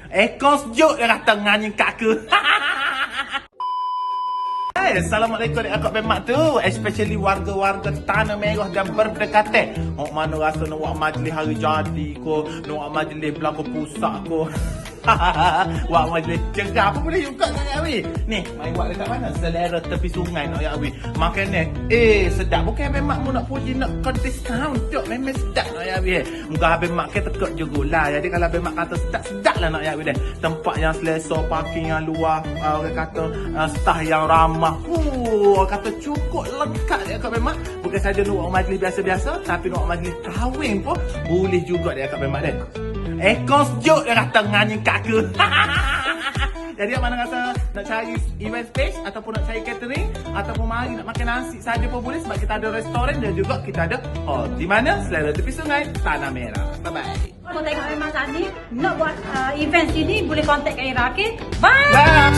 Ekor sejuk dia kata nganying kat aku. Assalamualaikum dan akak bemak tu, especially warga-warga Tanah Merah dan berdekatan. Nak mana rasa nak buat majlis hari jadi ko, nak buat majlis belakang pusat ko. Buat majlis cerah apa boleh juga nak Yawi. Ni, mai buat dekat mana? Selera tepi sungai nak Yawi. Makanan sedap. Bukan memang mu nak puji nak kau discount tu. Memang sedap nak Yawi. Muka habis mak kita tekuk jugalah. Jadi kalau habis mak kata sedap lah nak Yawi deh. Tempat yang selesa, parking yang luar, orang kata staff yang ramah. Kata cukup lengkap dia kat Bemak. Bukan saja nak buat majlis biasa-biasa, tapi nak buat majlis kahwin pun boleh juga dia kat Bemak dia. Ekor sejuk dia kata nganying kat aku. Jadi mana kata nak cari event space ataupun nak cari catering ataupun mari nak makan nasi saja pun boleh sebab kita ada restoran dan juga kita ada di mana selera tepi sungai Tanah Merah. Bye bye. Kalau tengok memang tadi nak buat event sini boleh kontak Ira, okey? Bye. Bye.